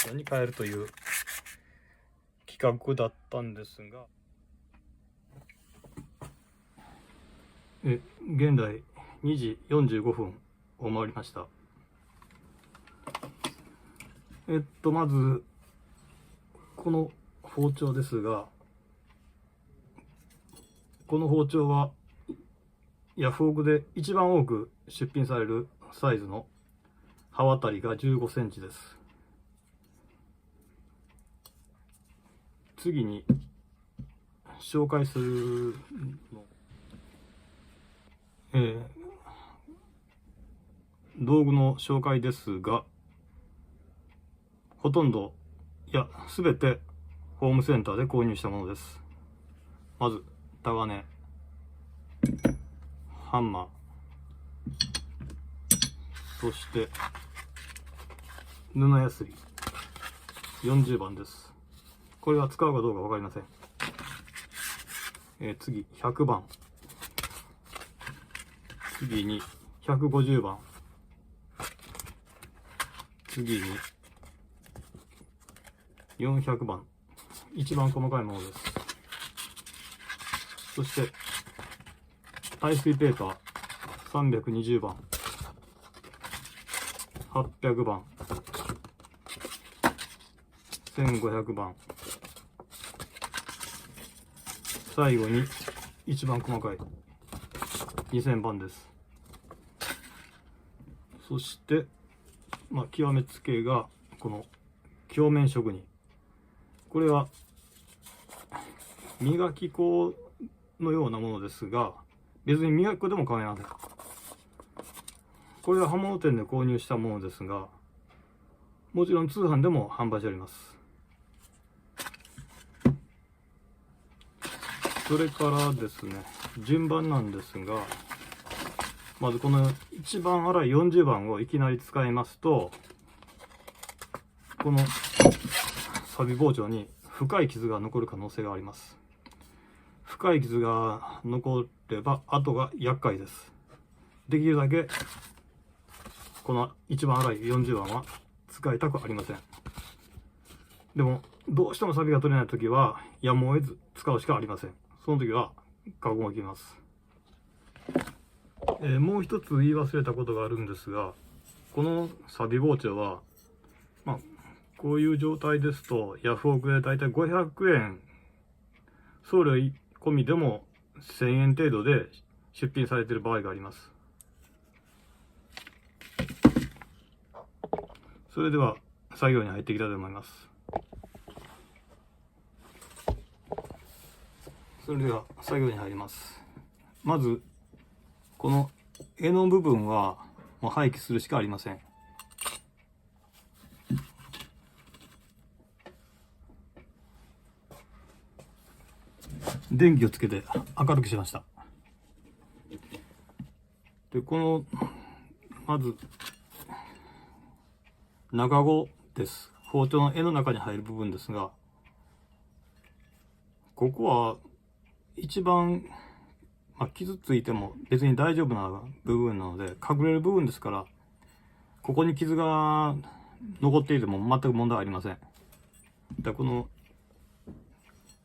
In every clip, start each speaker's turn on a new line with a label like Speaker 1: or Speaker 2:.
Speaker 1: ーションに変えるという企画だったんですが、現在2時45分を回りました。まずこの包丁ですが、この包丁はヤフオクで一番多く出品されるサイズの刃渡りが15センチです。次に紹介するの、道具の紹介ですが、ほとんど、いや全てホームセンターで購入したものです。まずタガネ、ハンマー、そして布やすり40番です。これは使うかどうか分かりません。次100番、次に150番、次に400番、一番細かいものです。そして耐水ペーパー320番、800番、1500番、最後に一番細かい2000番です。そして極めつけがこの鏡面職人。これは磨き粉のようなものですが、別に磨き粉でも構いません。これは刃物店で購入したものですが、もちろん通販でも販売しております。それからですね、順番なんですが、まずこの一番粗い40番をいきなり使いますと、このサビ包丁に深い傷が残る可能性があります。深い傷が残れば後が厄介です。できるだけこの一番粗い40番は使いたくありません。でもどうしてもサビが取れない時はやむを得ず使うしかありません。その時は覚悟を決めます。もう一つ言い忘れたことがあるんですが、このサビ包丁はこういう状態ですとヤフオクでだいたい500円、送料込みでも1000円程度で出品されている場合があります。それでは作業に入っていきたいと思います。それでは作業に入ります。まずこの柄の部分はもう廃棄するしかありません。電気をつけて明るくしました。でこのまず長刃です。包丁の柄の中に入る部分ですが、ここは一番、傷ついても別に大丈夫な部分なので隠れる部分ですから、ここに傷が残っていても全く問題ありません。でこの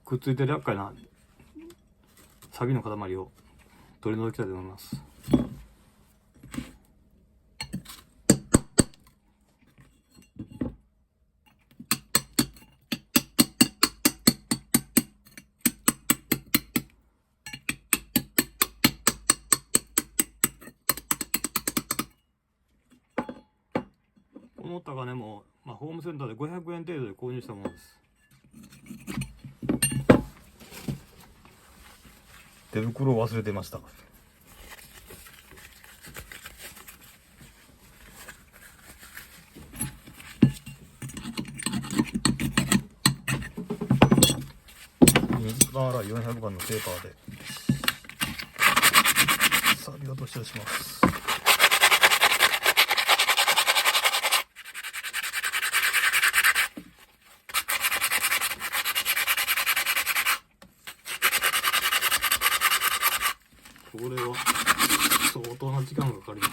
Speaker 1: くっついてる厄介なサビの塊を取り除きたいと思います。このタガネも、ホームセンターで500円程度で購入したものです。手袋を忘れてました。一番粗い400番のペーパーでサビ落としをします。これは相当な時間がかかります。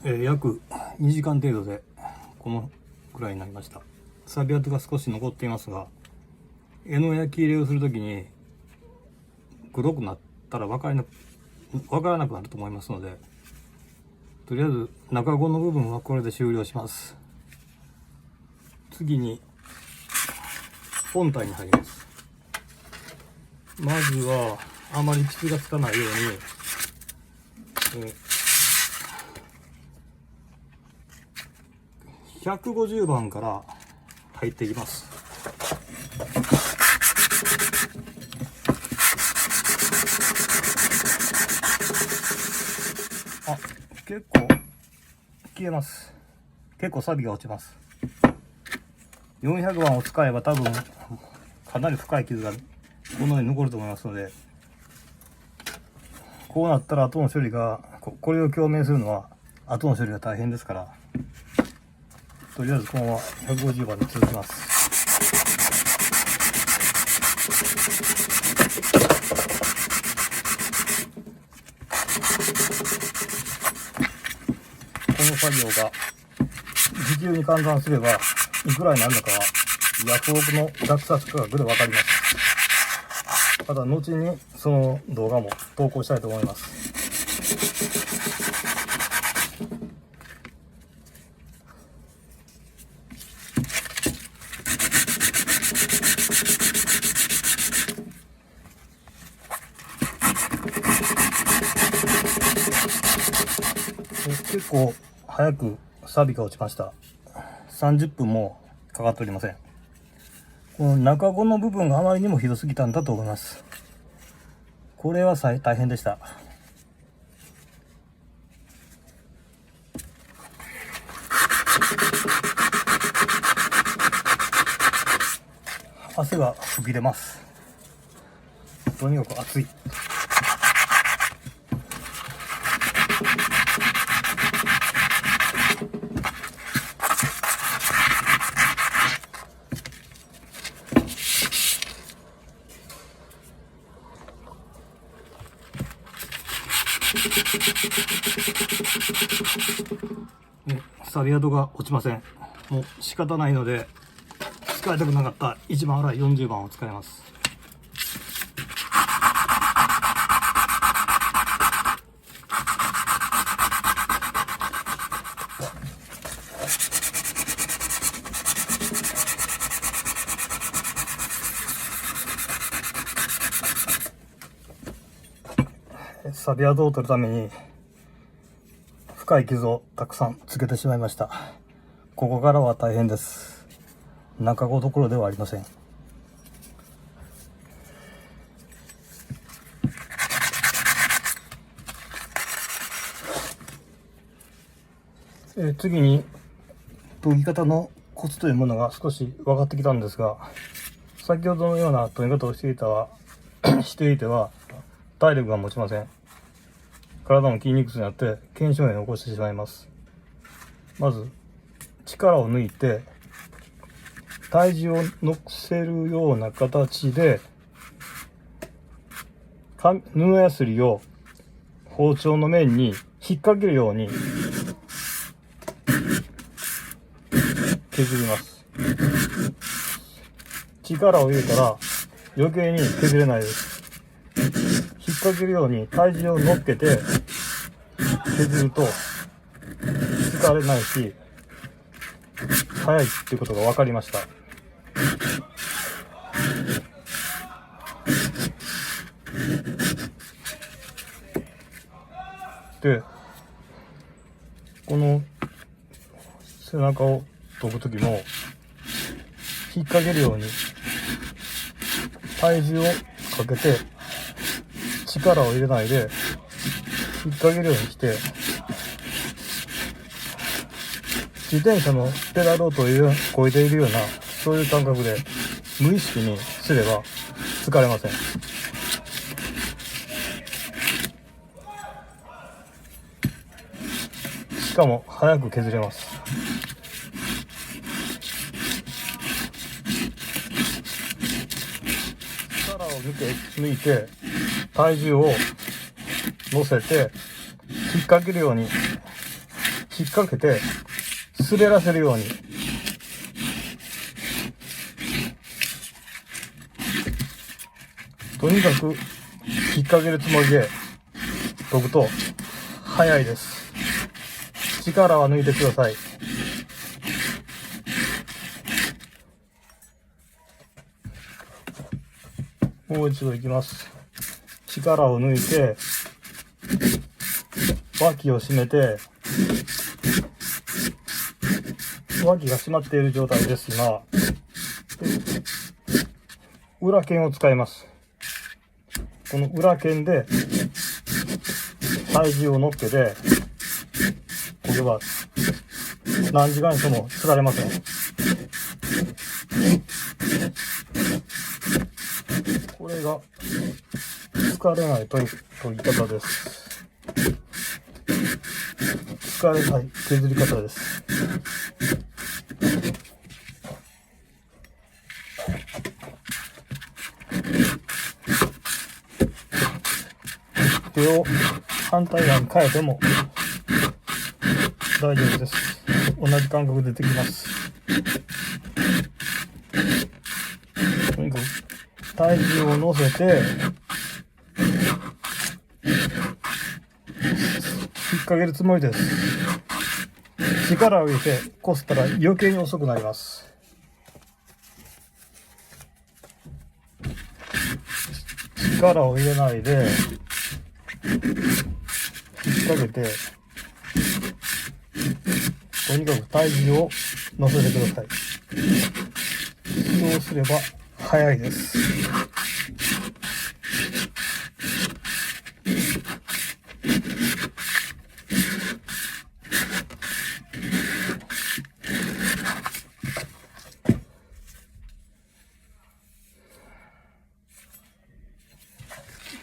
Speaker 1: 約2時間程度でこのくらいになりました。錆び跡が少し残っていますが、絵の焼き入れをするときに黒くなったら分からなくなると思いますので、とりあえず中子の部分はこれで終了します。次に本体に入ります。まずはあまり傷がつかないように、150番から入っていきます。あ、結構消えます。結構錆が落ちます。400番を使えば多分かなり深い傷がこのように残ると思いますので、こうなったら後の処理が、これを共鳴するのは後の処理が大変ですから、とりあえずこのまま150番で続きます。この作業が時給に換算すればいくらになるのかはヤフオクの落札価格で分かります。ただ後にその動画も投稿したいと思います。結構早く錆が落ちました。30分もかかっておりません。この中子の部分があまりにもひどすぎたんだと思います。これは大変でした。汗が吹き出ます。とにかく暑い。錆び跡が落ちません。もう仕方ないので、使いたくなかった一番粗い40番を使います。錆び跡を取るために深い傷をたくさんつけてしまいました。ここからは大変です。中子どころではありません。次に研ぎ方のコツというものが少し分かってきたんですが、先ほどのような研ぎ方をしていては体力が持ちません。体も筋肉痛になって腱鞘炎を起こしてしまいます。まず力を抜いて体重を乗せるような形で布やすりを包丁の面に引っ掛けるように削ります。力を入れたら余計に削れないです。引っ掛けるように体重を乗っけて削ると疲れないし早いっていうことが分かりました。で、この背中を研ぐ時も引っ掛けるように体重をかけて力を入れないで引っ掛けるようにして、自転車のペダルをこいでいるようなそういう感覚で無意識にすれば疲れません。しかも早く削れます。力を抜いて体重を乗せて引っ掛けるように引っ掛けて滑らせるようにとにかく引っ掛けるつもりで研ぐと早いです。力は抜いてください。もう一度いきます。力を抜いて脇を締めて、脇が締まっている状態です。今裏剣を使います。この裏剣で体重を乗っけてこれは何時間しても疲れません。これが疲れないという研ぎ方です。疲れない削り方です。手を反対側に変えても大丈夫です。同じ感覚でできます。とにかく体重を乗せて引っ掛けるつもりです。力を入れてこすったら余計に遅くなります。力を入れないで引っ掛けてとにかく体重を乗せてください。そうすれば早いです。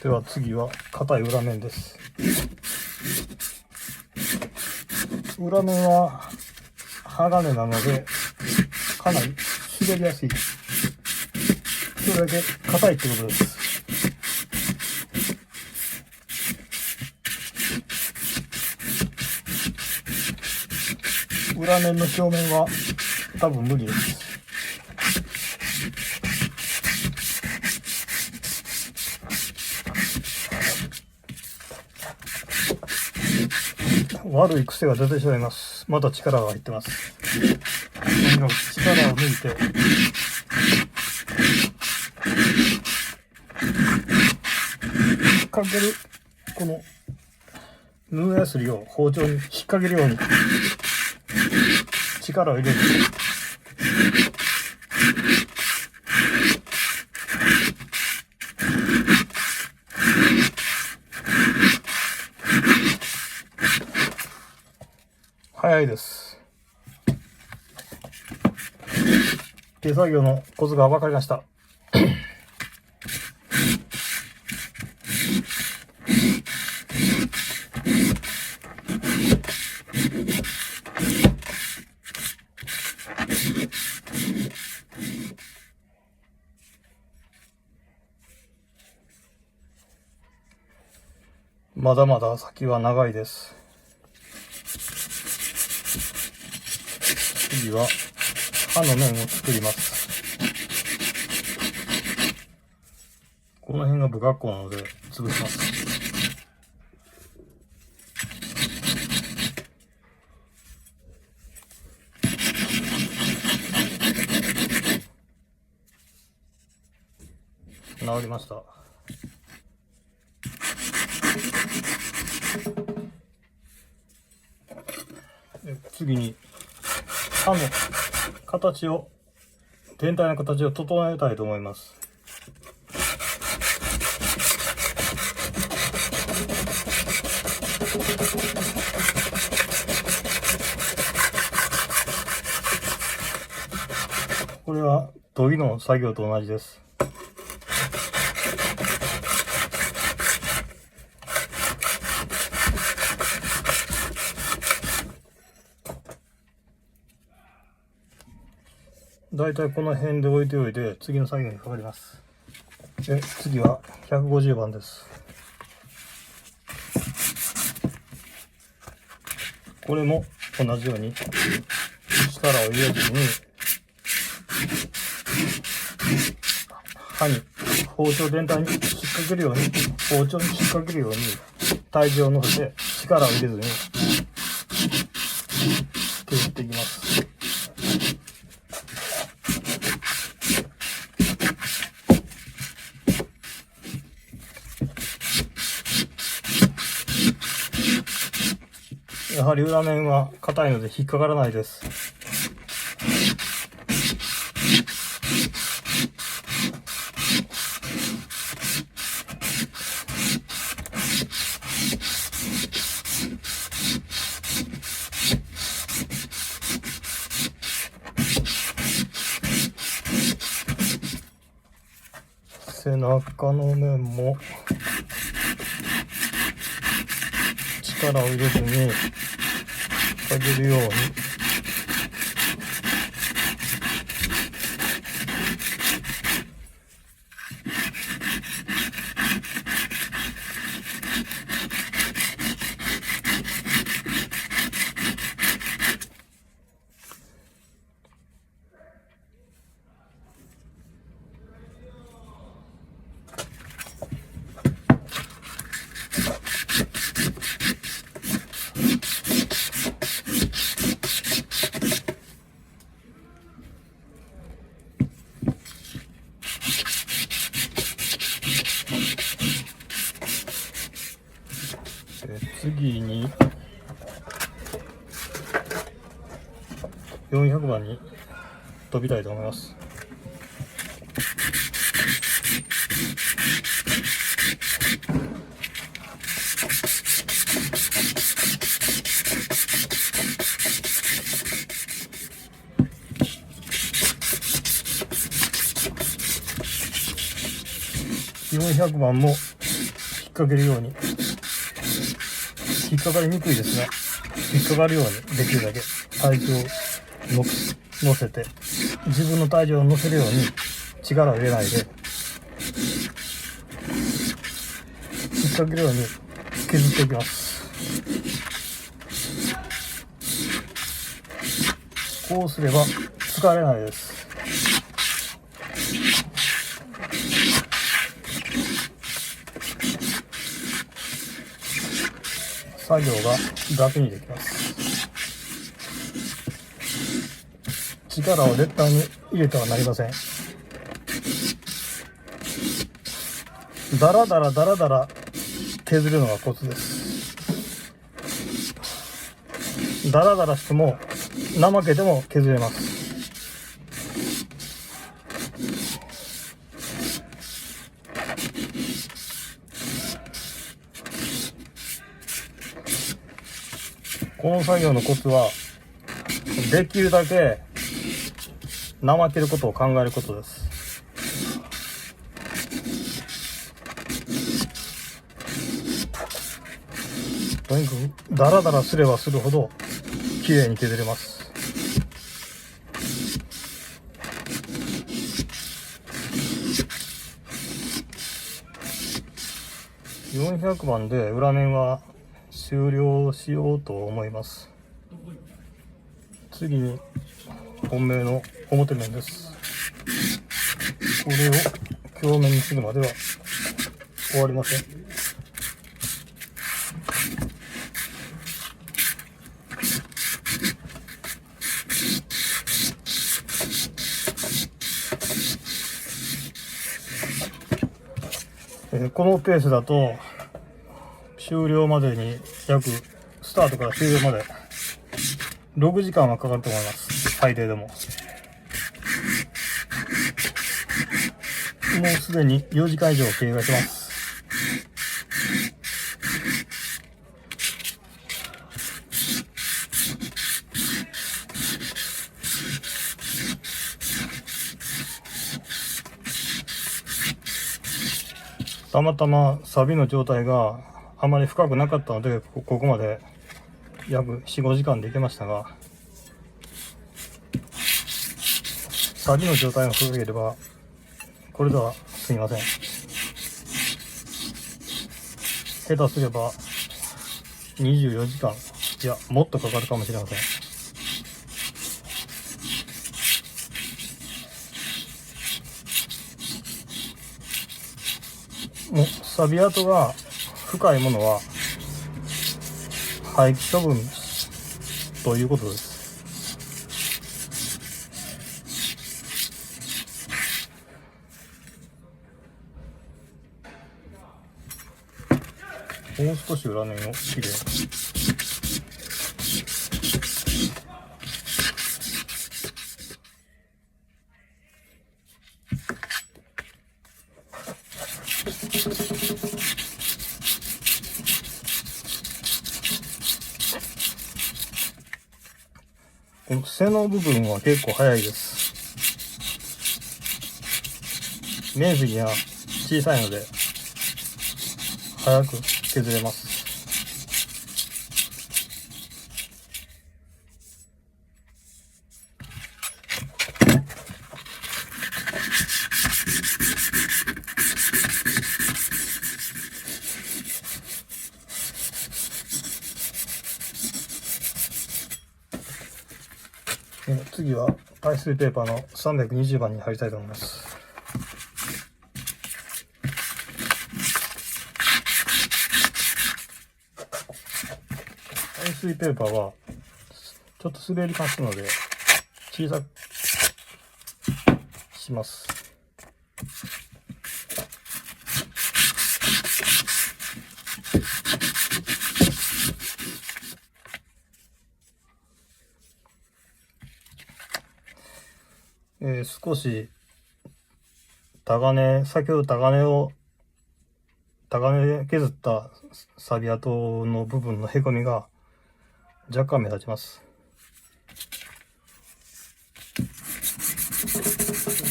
Speaker 1: では次は硬い裏面です。裏面は鋼なのでかなり滑りやすい。それだけ硬いってことです。裏面の表面は多分無理です。悪い癖が出てしまいます。また力が入ってます。とにかく力を抜いてかけるこの布やすりを包丁に引っ掛けるように力を入れる。早いです。手作業のコツが分かりました。まだまだ先は長いです。次は刃の面を作ります。この辺が不格好なので潰します。治りました。次に刃の形を全体の形を整えたいと思います。これは研ぎの作業と同じです。だいたいこの辺で置いておいて次の作業にかかります。で、次は150番です。これも同じように力を入れずに刃に包丁全体に引っ掛けるように、包丁に引っ掛けるように体重を乗せて力を入れずに削っていきます。やはり裏面は硬いので引っかからないです。背中の面も力を入れずにかけるように次に400番に飛びたいと思います。400番も引っ掛けるように、引っかかりにくいですが、引っかかるようにできるだけ体重を乗せて、自分の体重を乗せるように力を入れないで、引っ掛けるように削っていきます。こうすれば疲れないです。作業が楽にできます。力を絶対に入れてはなりません。だらだらだらだら削るのがコツです。だらだらしても怠けても削れます。この作業のコツは、できるだけ怠けることを考えることです。とにかくダラダラすればするほど綺麗に削れます。400番で裏面は終了しようと思います。次に本命の表面です。これを鏡面にするまでは終わりません。このペースだと終了までにスタートから終了まで6時間はかかると思います。最低でも。もうすでに4時間以上経過します。たまたまサビの状態があまり深くなかったので、ここまで約 4,5 時間でいけましたが、サビの状態が古ければこれではすみません。下手すれば24時間いや、もっとかかるかもしれません。もう錆跡が深いものは廃棄処分ということです。もう少し裏面をきれいに。この背の部分は結構早いです。面積が小さいので早く削れます。次は耐水ペーパーの320番に貼りたいと思います。耐水ペーパーはちょっと滑りますので小さくします。少し先ほどタガネで削った錆跡の部分のへこみが若干目立ちます。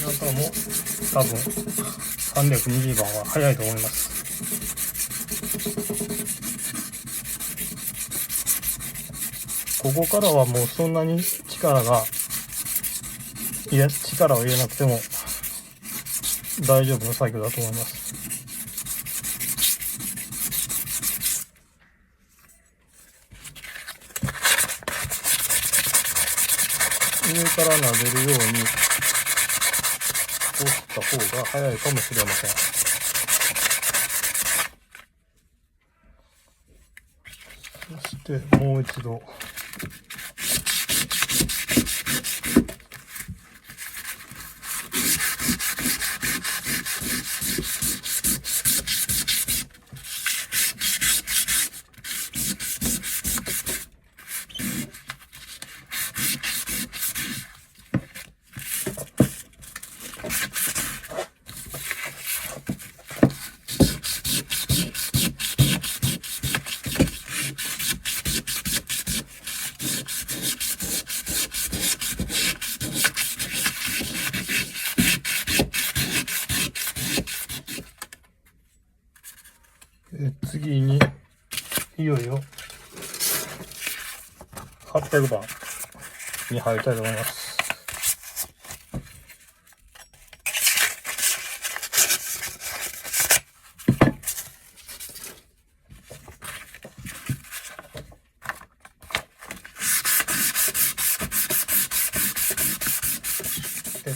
Speaker 1: あとも多分320番は早いと思います。ここからはもうそんなに力を入れなくても大丈夫な作業だと思います。上から撫でるように押した方が早いかもしれません。そしてもう一度次にいよいよ800番に入りたいと思います。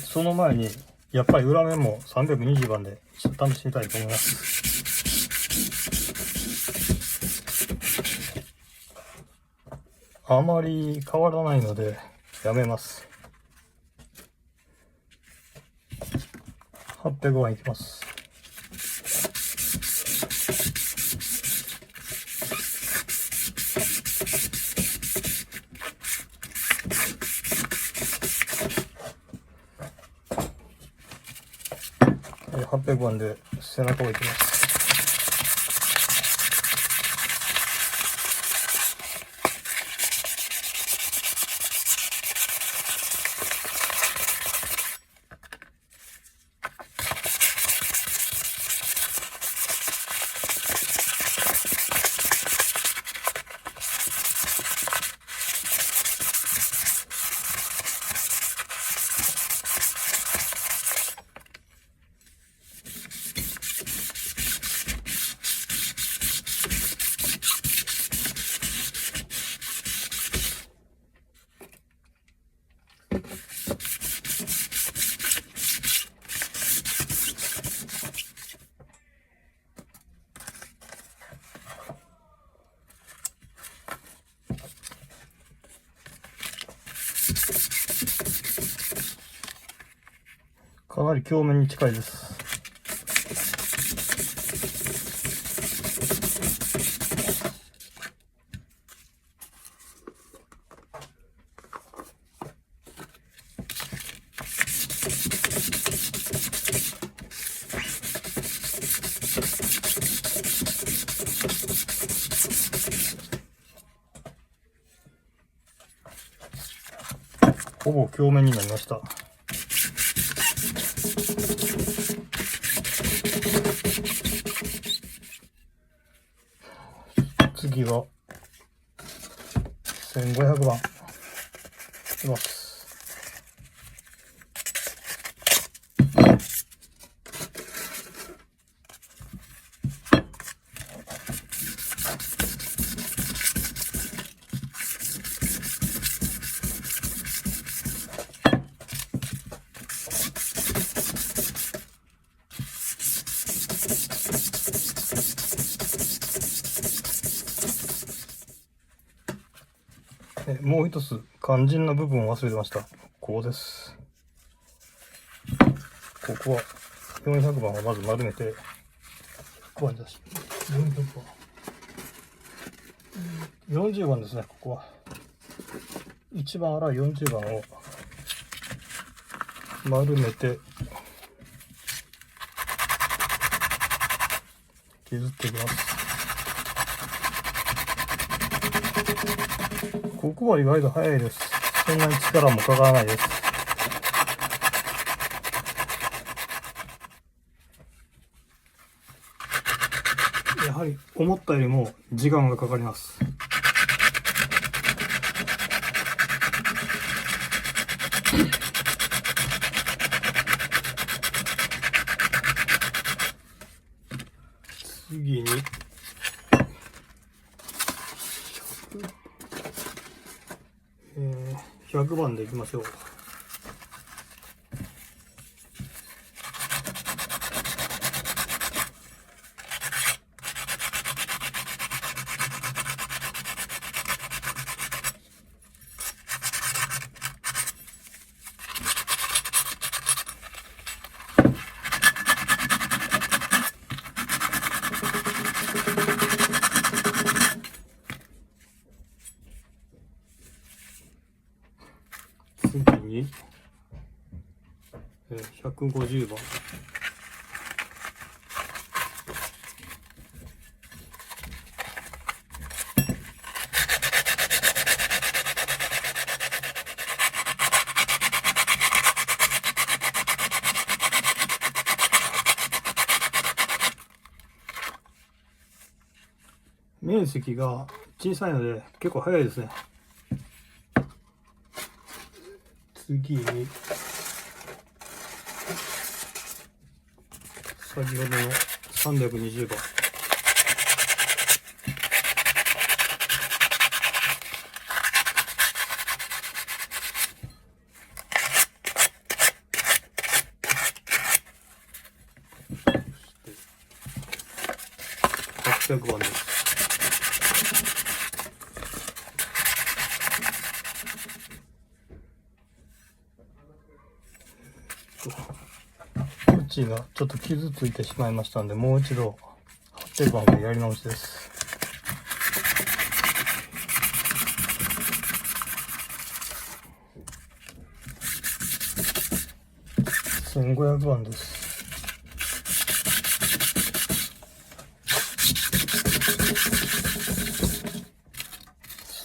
Speaker 1: その前にやっぱり裏面も320番で試してみたいと思います。あまり変わらないのでやめます。800番いきます。800番で背中をいきます。はり鏡面に近いです。ほぼ鏡面になりました。次は1500番いきます。もう一つ肝心な部分を忘れてました。ここです。ここは400番をまず丸めて、ここは40番ですね。ここは一番粗い40番を丸めて削っていきます。ここは意外と早いです。そんなに力もかからないです。やはり思ったよりも時間がかかります。次に100番でいきましょう。次に150番。面積が小さいので結構早いですね。次に先ほどの320番。800番です。縁がちょっと傷ついてしまいましたので、もう一度800番でやり直しです。1500番です。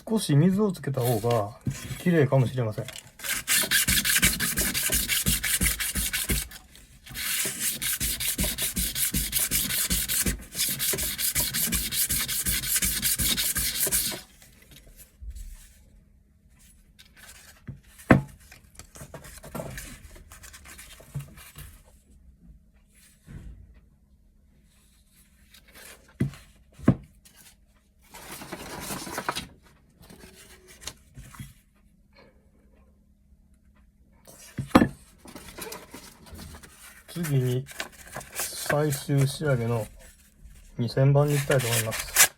Speaker 1: 少し水をつけた方が綺麗かもしれません。次に最終仕上げの2000番に行きたいと思います。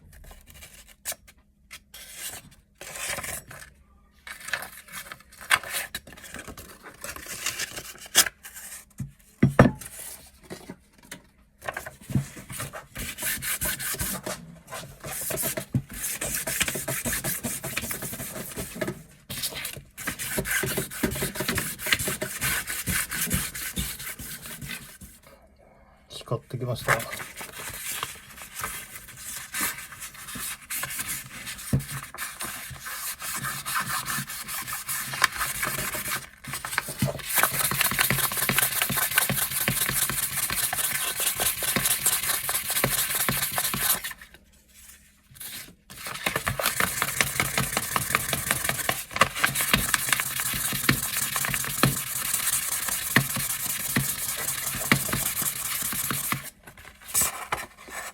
Speaker 1: 買ってきました。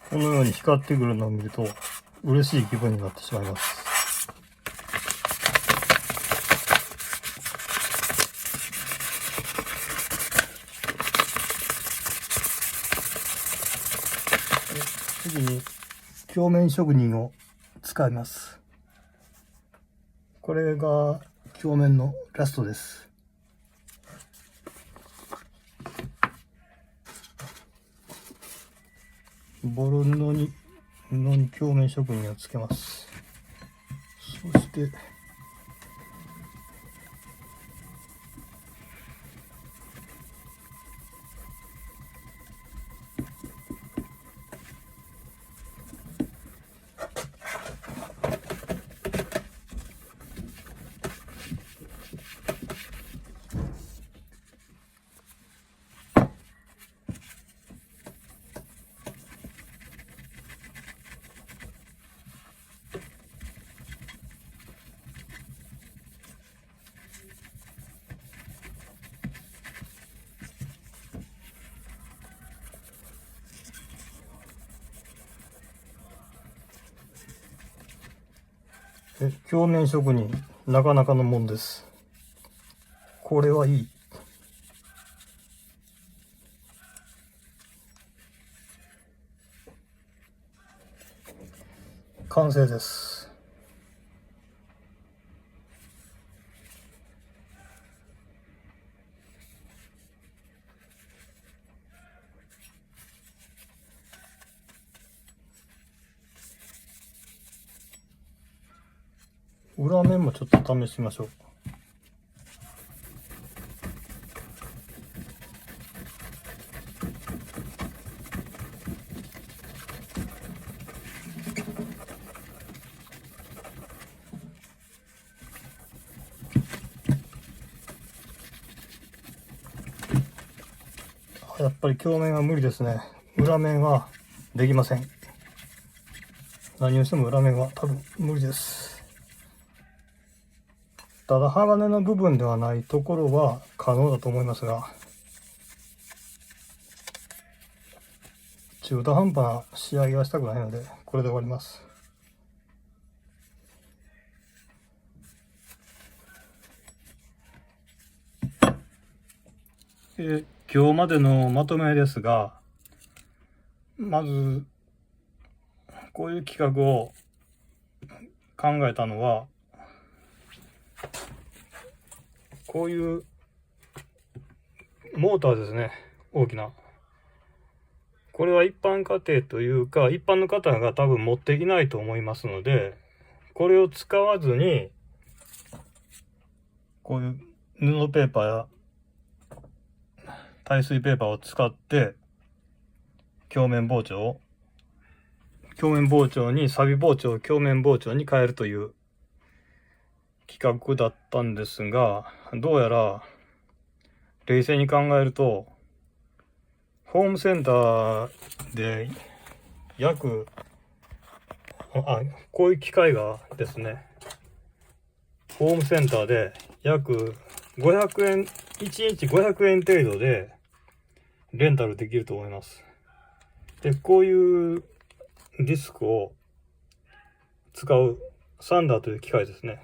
Speaker 1: このように光ってくるのを見ると嬉しい気分になってしまいます。次に鏡面職人を使います。これが鏡面のラストです。ボロ布に鏡面職人をつけます。そして鏡面職人、なかなかのもんです。これはいい。完成です。裏面もちょっと試してみましょう。やっぱり鏡面は無理ですね。裏面はできません。何をしても裏面は多分無理です。ただ鋼の部分ではないところは可能だと思いますが、中途半端な仕上げはしたくないので、これで終わります。今日までのまとめですが、まずこういう企画を考えたのは、こういうモーターですね、大きな。これは一般家庭というか、一般の方が多分持っていないと思いますので、これを使わずに、こういう布ペーパーや耐水ペーパーを使って、鏡面包丁にサビ包丁を鏡面包丁に変えるという企画だったんですが、どうやら冷静に考えると、ホームセンターでこういう機械がですね、ホームセンターで約500円、1日500円程度でレンタルできると思います。で、こういうディスクを使うサンダーという機械ですね。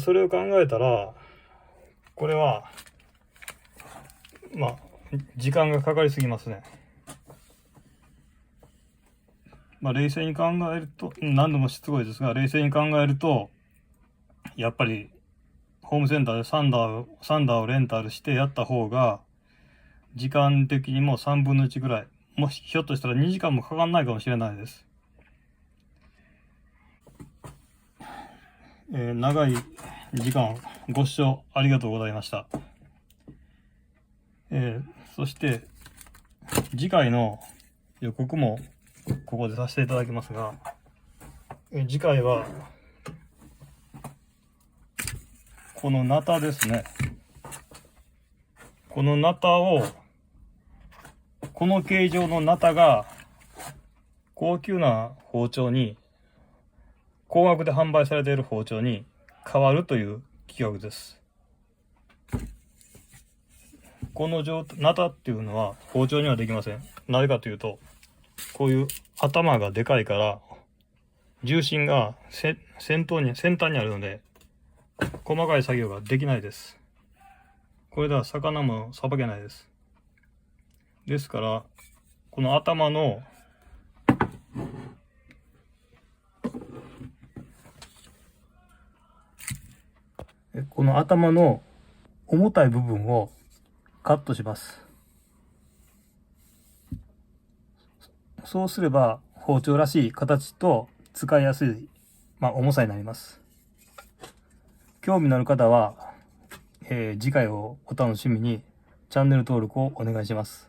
Speaker 1: それを考えたら、これは、時間がかかりすぎますね。冷静に考えると、何度もしつこいですが、冷静に考えると、やっぱり、ホームセンターでサンダーをレンタルしてやった方が、時間的にも3分の1ぐらい、もしひょっとしたら2時間もかかんないかもしれないです。長い時間ご視聴ありがとうございました。そして次回の予告もここでさせていただきますが、次回はこのナタですね。このナタを、この形状のナタが高級な包丁に、高額で販売されている包丁に変わるという企画です。このナタっていうのは包丁にはできません。なぜかというと、こういう頭がでかいから、重心が先端にあるので、細かい作業ができないです。これでは魚もさばけないです。ですから、この頭の重たい部分をカットします。そうすれば包丁らしい形と使いやすい、重さになります。興味のある方は、次回をお楽しみにチャンネル登録をお願いします。